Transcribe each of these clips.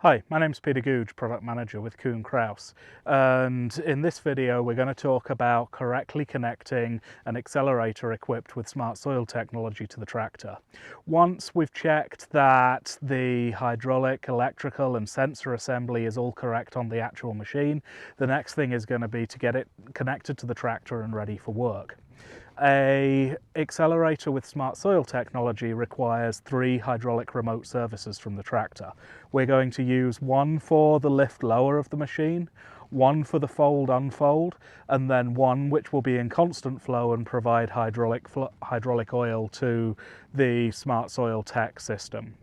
Hi, my name's Peter Googe, Product Manager with Kuhn Krause, and in this video we're going to talk about correctly connecting an accelerator equipped with smart soil technology to the tractor. Once we've checked that the hydraulic, electrical and sensor assembly is all correct on the actual machine, the next thing is going to be to get it connected to the tractor and ready for work. An accelerator with smart soil technology requires 3 hydraulic remote services from the tractor. We're going to use one for the lift lower of the machine, one for the fold unfold, and then one which will be in constant flow and provide hydraulic oil to the smart soil tech system.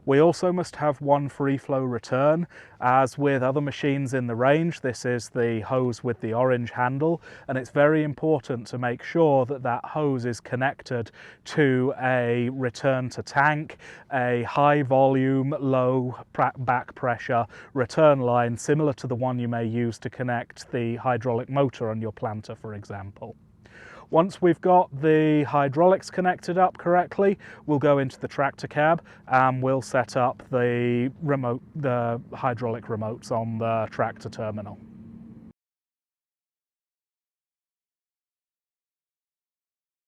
We also must have one free flow return. As with other machines in the range, this is the hose with the orange handle, and it's very important to make sure that that hose is connected to a return to tank, a high volume, low back pressure return line, similar to the one you may use to connect the hydraulic motor on your planter, for example. Once we've got the hydraulics connected up correctly, we'll go into the tractor cab and we'll set up the hydraulic remotes on the tractor terminal.